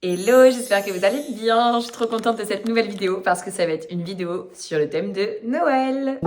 Hello, j'espère que vous allez bien. Je suis trop contente de cette nouvelle vidéo parce que ça va être une vidéo sur le thème de Noël.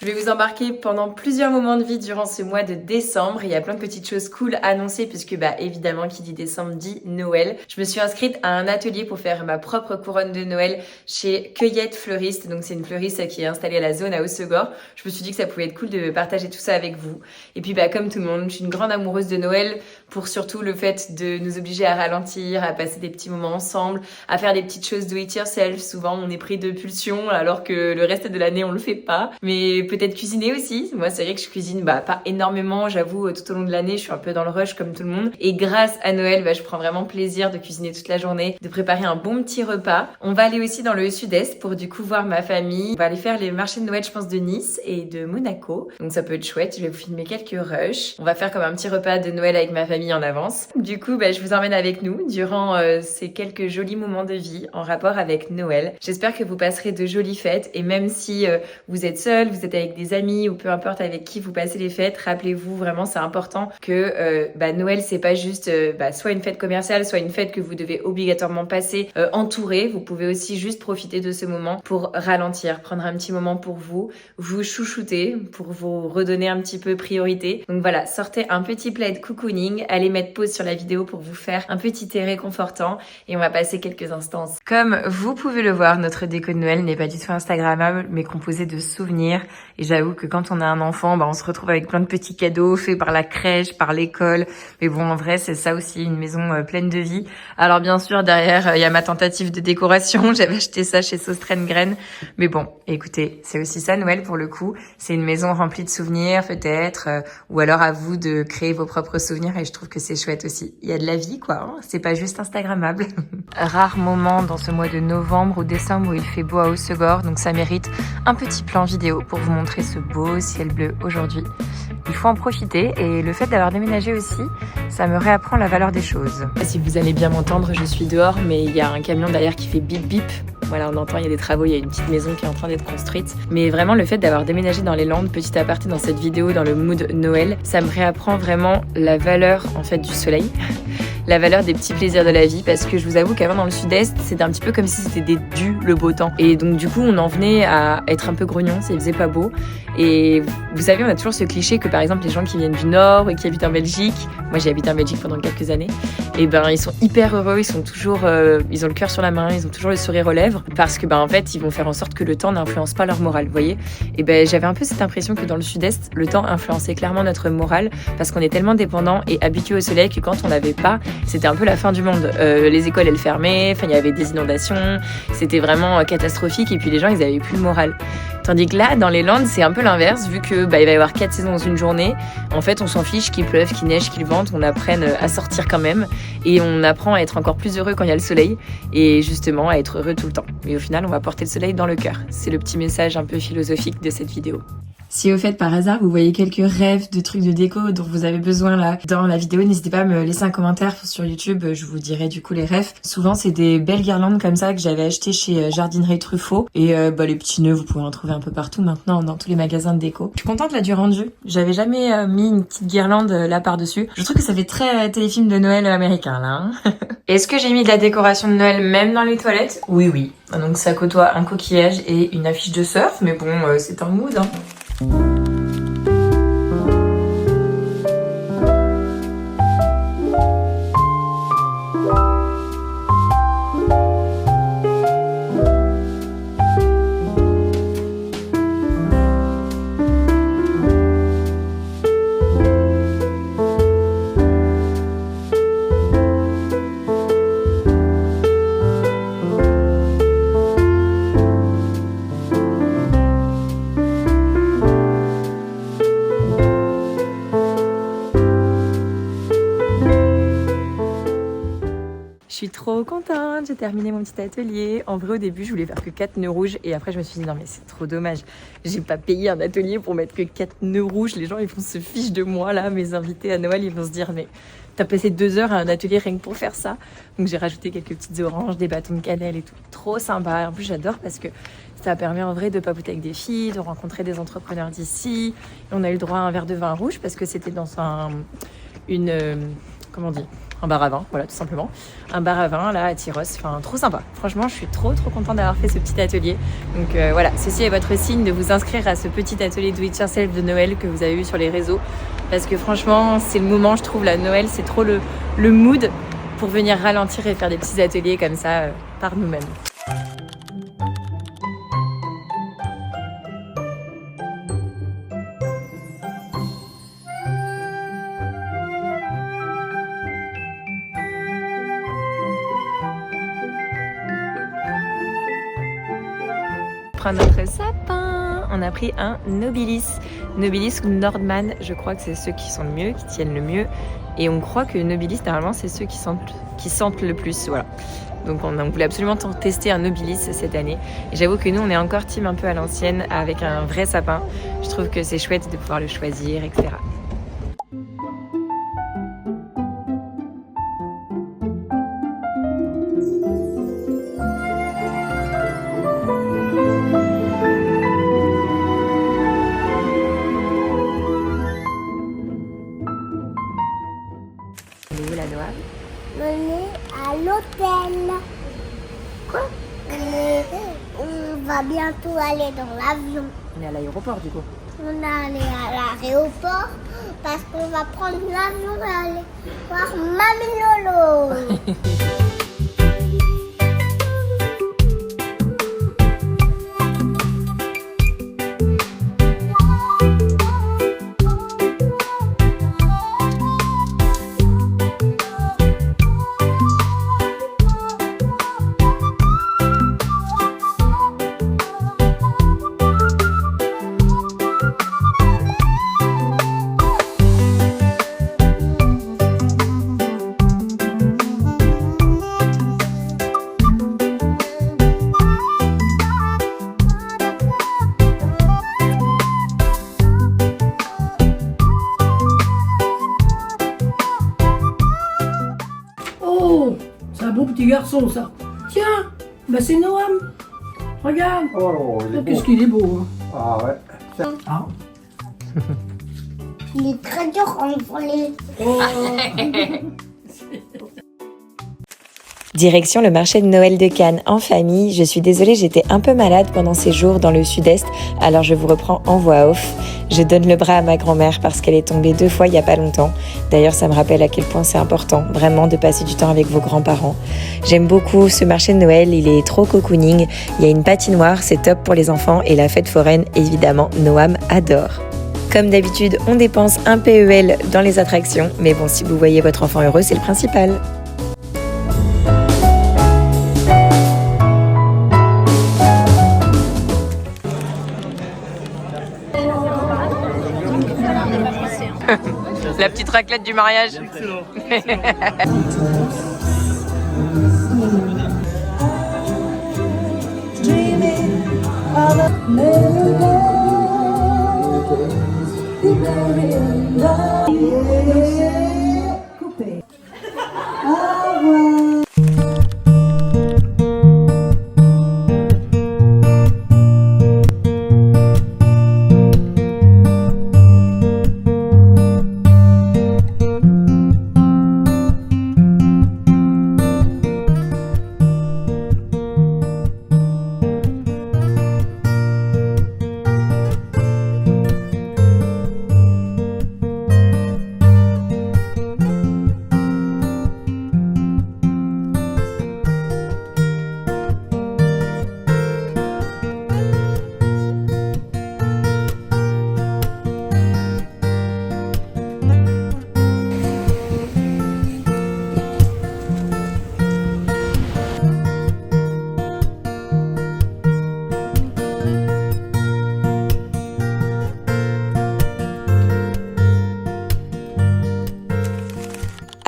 Je vais vous embarquer pendant plusieurs moments de vie durant ce mois de décembre. Il y a plein de petites choses cool à annoncer puisque évidemment qui dit décembre dit Noël. Je me suis inscrite à un atelier pour faire ma propre couronne de Noël chez Cueillette Fleuriste. Donc c'est une fleuriste qui est installée à la zone à Hossegor. Je me suis dit que ça pouvait être cool de partager tout ça avec vous. Et puis comme tout le monde, je suis une grande amoureuse de Noël pour surtout le fait de nous obliger à ralentir, à passer des petits moments ensemble, à faire des petites choses do it yourself. Souvent on est pris de pulsion alors que le reste de l'année on le fait pas. Mais peut-être cuisiner aussi. Moi, c'est vrai que je cuisine pas énormément, j'avoue, tout au long de l'année, je suis un peu dans le rush comme tout le monde. Et grâce à Noël, je prends vraiment plaisir de cuisiner toute la journée, de préparer un bon petit repas. On va aller aussi dans le sud-est pour du coup voir ma famille. On va aller faire les marchés de Noël, je pense, de Nice et de Monaco. Donc ça peut être chouette. Je vais vous filmer quelques rushs. On va faire comme un petit repas de Noël avec ma famille en avance. Du coup, je vous emmène avec nous durant ces quelques jolis moments de vie en rapport avec Noël. J'espère que vous passerez de jolies fêtes et même si vous êtes seul, vous êtes avec des amis ou peu importe avec qui vous passez les fêtes, rappelez-vous vraiment c'est important que Noël c'est pas juste soit une fête commerciale, soit une fête que vous devez obligatoirement passer entouré. Vous pouvez aussi juste profiter de ce moment pour ralentir, prendre un petit moment pour vous chouchouter, pour vous redonner un petit peu priorité. Donc voilà, sortez un petit plaid cocooning, allez mettre pause sur la vidéo pour vous faire un petit thé réconfortant et on va passer quelques instants. Comme vous pouvez le voir, notre déco de Noël n'est pas du tout instagrammable mais composée de souvenirs. Et j'avoue que quand on a un enfant, on se retrouve avec plein de petits cadeaux faits par la crèche, par l'école. Mais bon, en vrai, c'est ça aussi, une maison pleine de vie. Alors bien sûr, derrière, il y a ma tentative de décoration. J'avais acheté ça chez Saustraine Graine. Mais bon, écoutez, c'est aussi ça Noël pour le coup. C'est une maison remplie de souvenirs peut-être, ou alors à vous de créer vos propres souvenirs. Et je trouve que c'est chouette aussi. Il y a de la vie, quoi. Hein, c'est pas juste instagrammable. Rare moment dans ce mois de novembre ou décembre où il fait beau à Hossegor. Donc ça mérite un petit plan vidéo pour vous montrer ce beau ciel bleu aujourd'hui. Il faut en profiter et le fait d'avoir déménagé aussi, ça me réapprend la valeur des choses. Si vous allez bien m'entendre, je suis dehors, mais il y a un camion derrière qui fait bip bip. Voilà, on entend, il y a des travaux, il y a une petite maison qui est en train d'être construite. Mais vraiment, le fait d'avoir déménagé dans les Landes, petit aparté dans cette vidéo, dans le mood Noël, ça me réapprend vraiment la valeur en fait du soleil. La valeur des petits plaisirs de la vie parce que je vous avoue qu'avant dans le sud-est c'était un petit peu comme si c'était le beau temps et donc du coup on en venait à être un peu grognon, ça faisait pas beau et vous savez on a toujours ce cliché que par exemple les gens qui viennent du nord et qui habitent en Belgique, moi j'ai habité en Belgique pendant quelques années, et ils sont hyper heureux, ils sont toujours ils ont le cœur sur la main, ils ont toujours le sourire aux lèvres parce que en fait ils vont faire en sorte que le temps n'influence pas leur morale, vous voyez, et j'avais un peu cette impression que dans le sud-est le temps influençait clairement notre morale parce qu'on est tellement dépendant et habitué au soleil que quand on n'avait pas, c'était un peu la fin du monde. Les écoles, elles fermaient, il y avait des inondations, c'était vraiment catastrophique et puis les gens, ils avaient plus le moral. Tandis que là, dans les Landes, c'est un peu l'inverse, vu que il va y avoir 4 saisons dans une journée. En fait, on s'en fiche qu'il pleuve, qu'il neige, qu'il vente, on apprend à sortir quand même et on apprend à être encore plus heureux quand il y a le soleil et justement à être heureux tout le temps. Et au final, on va porter le soleil dans le cœur. C'est le petit message un peu philosophique de cette vidéo. Si au fait par hasard vous voyez quelques rêves de trucs de déco dont vous avez besoin là dans la vidéo, n'hésitez pas à me laisser un commentaire sur YouTube, je vous dirai du coup les rêves. Souvent c'est des belles guirlandes comme ça que j'avais acheté chez Jardinerie Truffaut et les petits nœuds vous pouvez en trouver un peu partout maintenant dans tous les magasins de déco. Je suis contente là du rendu, j'avais jamais mis une petite guirlande là par-dessus. Je trouve que ça fait très téléfilm de Noël américain là. Hein. Est-ce que j'ai mis de la décoration de Noël même dans les toilettes? Oui. Donc ça côtoie un coquillage et une affiche de surf, mais bon c'est un mood hein. Je suis trop contente, j'ai terminé mon petit atelier. En vrai, au début, je voulais faire que 4 nœuds rouges et après, je me suis dit non, mais c'est trop dommage. J'ai pas payé un atelier pour mettre que 4 nœuds rouges. Les gens, ils vont se ficher de moi là. Mes invités à Noël, ils vont se dire mais t'as passé 2 heures à un atelier rien que pour faire ça. Donc, j'ai rajouté quelques petites oranges, des bâtons de cannelle et tout. Trop sympa. En plus, j'adore parce que ça permet en vrai de papoter avec des filles, de rencontrer des entrepreneurs d'ici. Et on a eu le droit à un verre de vin rouge parce que c'était dans comment on dit, un bar à vin, voilà, tout simplement. Un bar à vin, là, à Tyros. Enfin, trop sympa. Franchement, je suis trop contente d'avoir fait ce petit atelier. Donc voilà, ceci est votre signe de vous inscrire à ce petit atelier Do It Yourself de Noël que vous avez vu sur les réseaux. Parce que franchement, c'est le moment, je trouve, la Noël, c'est trop le mood pour venir ralentir et faire des petits ateliers comme ça par nous-mêmes. Notre sapin, on a pris un Nobilis ou Nordman, je crois que c'est ceux qui sont le mieux, qui tiennent le mieux, et on croit que Nobilis normalement c'est ceux qui sentent le plus, voilà. Donc on voulait absolument tester un Nobilis cette année, et j'avoue que nous on est encore team un peu à l'ancienne avec un vrai sapin. Je trouve que c'est chouette de pouvoir le choisir, etc. On est à l'hôtel. Quoi? On va bientôt aller dans l'avion. On est à l'aéroport du coup. On est allé à l'aéroport parce qu'on va prendre l'avion et aller voir Mamie Lolo. C'est un beau petit garçon, ça. Tiens, bah c'est Noam. Regarde. Oh, Qu'est-ce qu'il est beau. Hein. Ah ouais. Ah. Il est très dur à envoler. Oh. Direction le marché de Noël de Cannes en famille. Je suis désolée, j'étais un peu malade pendant ces jours dans le sud-est, alors je vous reprends en voix off. Je donne le bras à ma grand-mère parce qu'elle est tombée 2 fois il n'y a pas longtemps. D'ailleurs, ça me rappelle à quel point c'est important, vraiment, de passer du temps avec vos grands-parents. J'aime beaucoup ce marché de Noël, il est trop cocooning. Il y a une patinoire, c'est top pour les enfants, et la fête foraine, évidemment, Noam adore. Comme d'habitude, on dépense un PEL dans les attractions, mais bon, si vous voyez votre enfant heureux, c'est le principal. La petite raclette du mariage.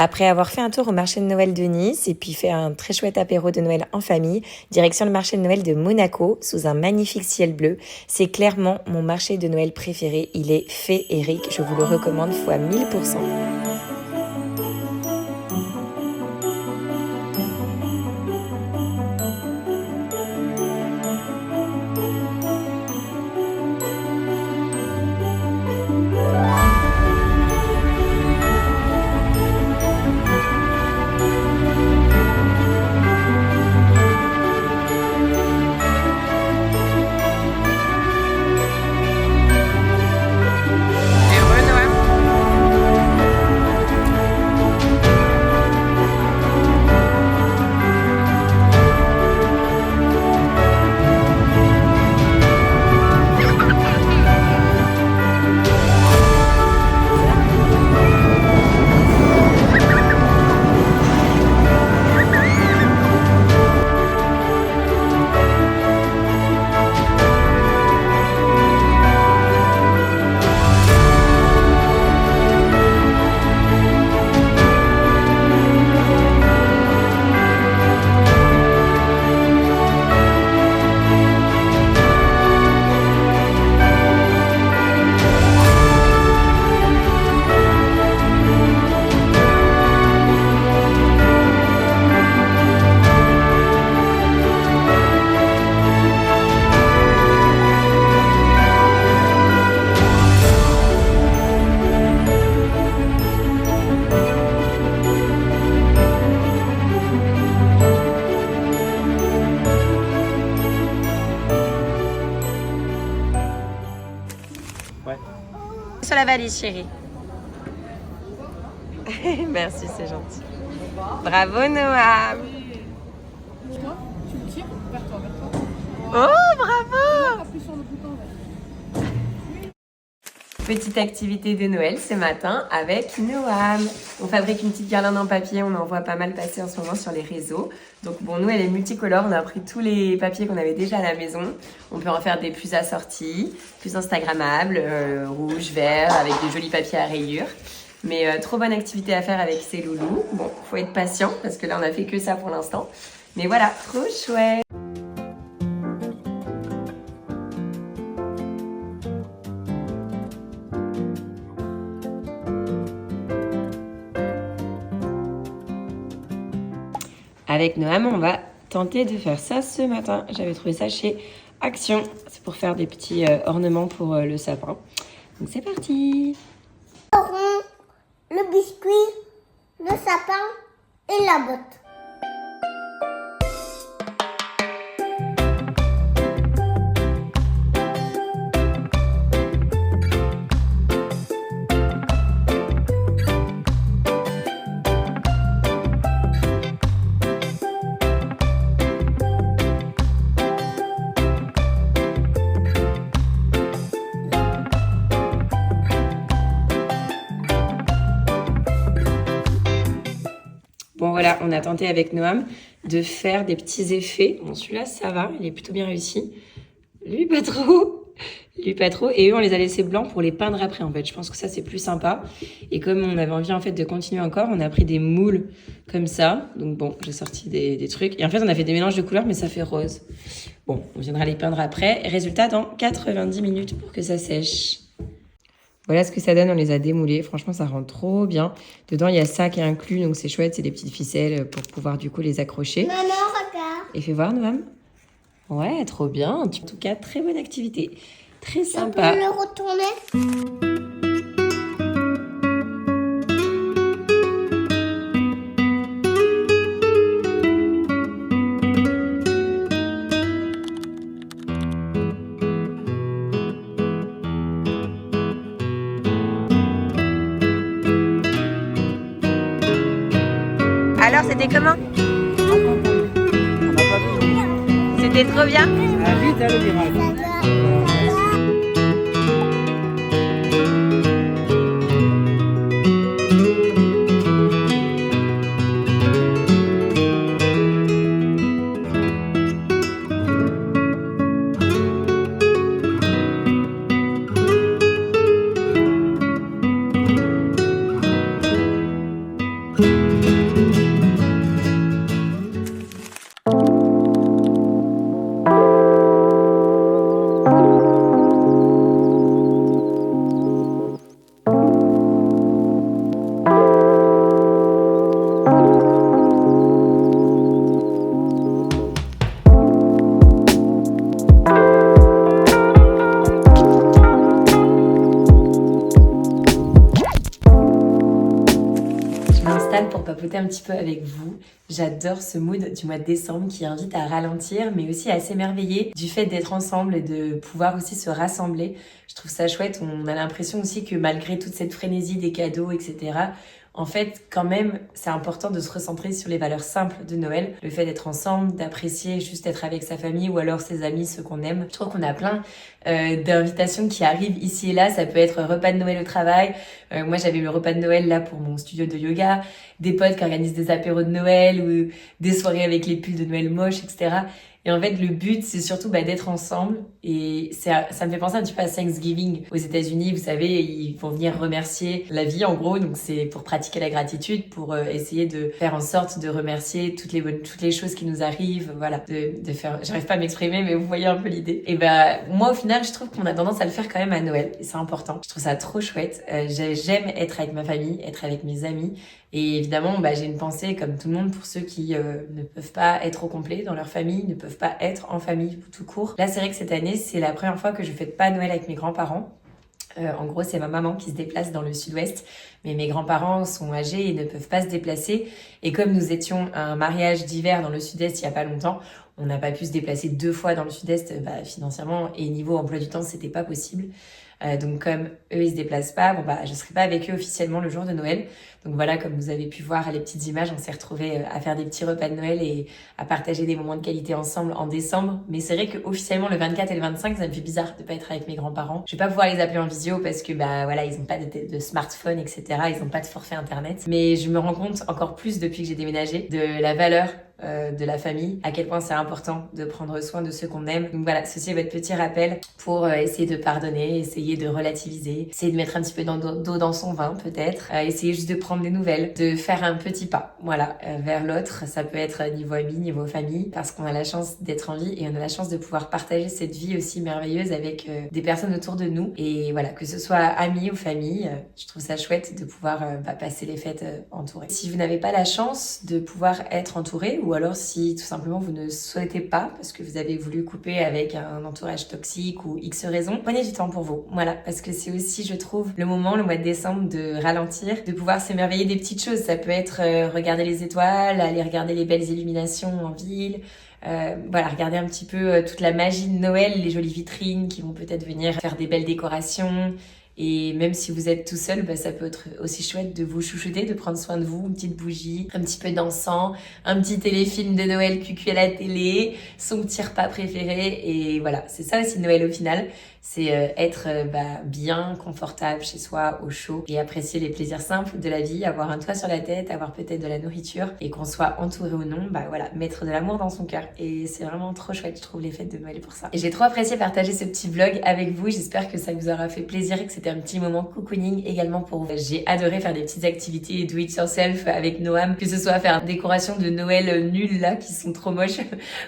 Après avoir fait un tour au marché de Noël de Nice et puis fait un très chouette apéro de Noël en famille, direction le marché de Noël de Monaco sous un magnifique ciel bleu. C'est clairement mon marché de Noël préféré. Il est féerique. Je vous le recommande fois 1000%. Sur la valise, chérie. Merci, c'est gentil. Bravo, Noam. Tu le tires vers toi. Oh, bravo. Appuie sur le bouton. Petite activité de Noël ce matin avec Noam. On fabrique une petite guirlande en papier, on en voit pas mal passer en ce moment sur les réseaux. Donc bon, nous elle est multicolore, on a pris tous les papiers qu'on avait déjà à la maison. On peut en faire des plus assortis, plus instagrammables, rouge, vert, avec des jolis papiers à rayures. Mais trop bonne activité à faire avec ces loulous. Bon, faut être patient parce que là on a fait que ça pour l'instant. Mais voilà, trop chouette. Avec Noam, on va tenter de faire ça ce matin. J'avais trouvé ça chez Action. C'est pour faire des petits ornements pour le sapin. Donc c'est parti. Le biscuit, le sapin et la botte. Bon voilà, on a tenté avec Noam de faire des petits effets. Bon celui-là ça va, il est plutôt bien réussi. Lui pas trop. Lui pas trop. Et eux on les a laissés blancs pour les peindre après en fait. Je pense que ça c'est plus sympa. Et comme on avait envie en fait de continuer encore, on a pris des moules comme ça. Donc bon, j'ai sorti des trucs. Et en fait on a fait des mélanges de couleurs mais ça fait rose. Bon, on viendra les peindre après. Résultat dans 90 minutes pour que ça sèche. Voilà ce que ça donne, on les a démoulés. Franchement, ça rend trop bien. Dedans, il y a ça qui est inclus, donc c'est chouette. C'est des petites ficelles pour pouvoir du coup les accrocher. Maman, regarde. Et fais voir, Noam. Ouais, trop bien. En tout cas, très bonne activité. Très sympa. On peut le retourner. Alors, c'était comment? C'était trop bien? Ah, vite, le virage. papoter un petit peu avec vous. J'adore ce mood du mois de décembre qui invite à ralentir, mais aussi à s'émerveiller du fait d'être ensemble et de pouvoir aussi se rassembler. Je trouve ça chouette. On a l'impression aussi que malgré toute cette frénésie des cadeaux, etc., en fait, quand même, c'est important de se recentrer sur les valeurs simples de Noël. Le fait d'être ensemble, d'apprécier juste être avec sa famille ou alors ses amis, ceux qu'on aime. Je trouve qu'on a plein d'invitations qui arrivent ici et là. Ça peut être repas de Noël au travail. Moi, j'avais le repas de Noël là pour mon studio de yoga. Des potes qui organisent des apéros de Noël ou des soirées avec les pulls de Noël moches, etc. Et en fait, le but, c'est surtout d'être ensemble. Et ça me fait penser un petit peu à Thanksgiving aux États-Unis. Vous savez, ils vont venir remercier la vie, en gros. Donc, c'est pour pratiquer la gratitude, pour essayer de faire en sorte de remercier toutes les choses qui nous arrivent. Voilà, de faire. J'arrive pas à m'exprimer, mais vous voyez un peu l'idée. Et moi, au final, je trouve qu'on a tendance à le faire quand même à Noël. Et c'est important. Je trouve ça trop chouette. J'aime être avec ma famille, être avec mes amis. Et évidemment, j'ai une pensée, comme tout le monde, pour ceux qui ne peuvent pas être au complet dans leur famille, ne peuvent pas être en famille tout court. Là, c'est vrai que cette année, c'est la première fois que je fête pas Noël avec mes grands-parents. En gros, c'est ma maman qui se déplace dans le sud-ouest, mais mes grands-parents sont âgés et ne peuvent pas se déplacer. Et comme nous étions à un mariage d'hiver dans le sud-est il y a pas longtemps, on n'a pas pu se déplacer 2 fois dans le sud-est financièrement et niveau emploi du temps, c'était pas possible. Donc comme eux ils se déplacent pas, je serai pas avec eux officiellement le jour de Noël. Donc voilà, comme vous avez pu voir les petites images, on s'est retrouvés à faire des petits repas de Noël et à partager des moments de qualité ensemble en décembre. Mais c'est vrai que officiellement le 24 et le 25, ça me fait bizarre de pas être avec mes grands-parents. Je vais pas pouvoir les appeler en visio parce que ils ont pas de smartphone, etc. Ils ont pas de forfait internet. Mais je me rends compte encore plus depuis que j'ai déménagé de la valeur de la famille, à quel point c'est important de prendre soin de ceux qu'on aime. Donc voilà, ceci est votre petit rappel pour essayer de pardonner, essayer de relativiser, essayer de mettre un petit peu d'eau dans son vin peut-être, essayer juste de prendre des nouvelles, de faire un petit pas, vers l'autre. Ça peut être niveau amis, niveau famille, parce qu'on a la chance d'être en vie et on a la chance de pouvoir partager cette vie aussi merveilleuse avec des personnes autour de nous. Et voilà, que ce soit amis ou famille, je trouve ça chouette de pouvoir passer les fêtes entourés. Si vous n'avez pas la chance de pouvoir être entouré, ou alors si tout simplement vous ne souhaitez pas parce que vous avez voulu couper avec un entourage toxique ou X raison, prenez du temps pour vous. Voilà, parce que c'est aussi, je trouve, le moment, le mois de décembre, de ralentir, de pouvoir s'émerveiller des petites choses. Ça peut être regarder les étoiles, aller regarder les belles illuminations en ville, regarder un petit peu toute la magie de Noël, les jolies vitrines qui vont peut-être venir faire des belles décorations. Et même si vous êtes tout seul, ça peut être aussi chouette de vous chouchouter, de prendre soin de vous, une petite bougie, un petit peu d'encens, un petit téléfilm de Noël cucu à la télé, son petit repas préféré. Et voilà, c'est ça aussi Noël au final. C'est être bien confortable chez soi, au chaud, et apprécier les plaisirs simples de la vie, avoir un toit sur la tête, avoir peut-être de la nourriture, et qu'on soit entouré ou non, mettre de l'amour dans son cœur. Et c'est vraiment trop chouette, je trouve, les fêtes de Noël pour ça. Et j'ai trop apprécié partager ce petit vlog avec vous. J'espère que ça vous aura fait plaisir et que c'était un petit moment cocooning également pour vous. J'ai adoré faire des petites activités do it yourself avec Noam, que ce soit faire une décoration de Noël nulles là, qui sont trop moches,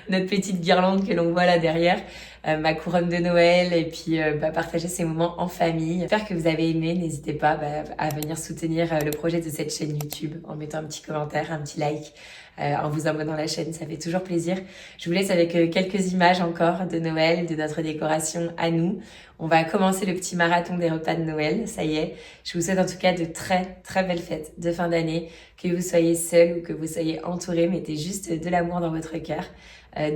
notre petite guirlande que l'on voit là derrière, ma couronne de Noël, et puis partager ces moments en famille. J'espère que vous avez aimé. N'hésitez pas à venir soutenir le projet de cette chaîne YouTube en mettant un petit commentaire, un petit like, en vous abonnant à la chaîne, ça fait toujours plaisir. Je vous laisse avec quelques images encore de Noël, de notre décoration à nous. On va commencer le petit marathon des repas de Noël, ça y est. Je vous souhaite en tout cas de très très belles fêtes de fin d'année, que vous soyez seul ou que vous soyez entouré, mettez juste de l'amour dans votre cœur.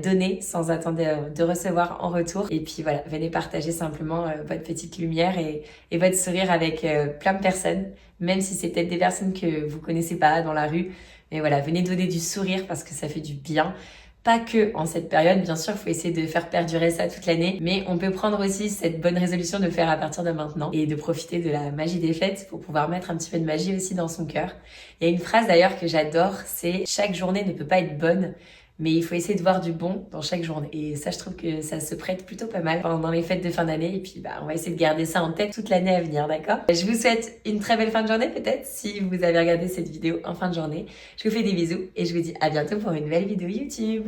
Donnez sans attendre de recevoir en retour. Et puis voilà, venez partager simplement votre petite lumière et votre sourire avec plein de personnes, même si c'est peut-être des personnes que vous connaissez pas dans la rue. Mais voilà, venez donner du sourire parce que ça fait du bien. Pas que en cette période, bien sûr, il faut essayer de faire perdurer ça toute l'année, mais on peut prendre aussi cette bonne résolution de le faire à partir de maintenant et de profiter de la magie des fêtes pour pouvoir mettre un petit peu de magie aussi dans son cœur. Il y a une phrase d'ailleurs que j'adore, c'est « Chaque journée ne peut pas être bonne ». Mais il faut essayer de voir du bon dans chaque journée. Et ça, je trouve que ça se prête plutôt pas mal pendant les fêtes de fin d'année. Et puis, on va essayer de garder ça en tête toute l'année à venir, d'accord? Je vous souhaite une très belle fin de journée, peut-être, si vous avez regardé cette vidéo en fin de journée. Je vous fais des bisous et je vous dis à bientôt pour une nouvelle vidéo YouTube.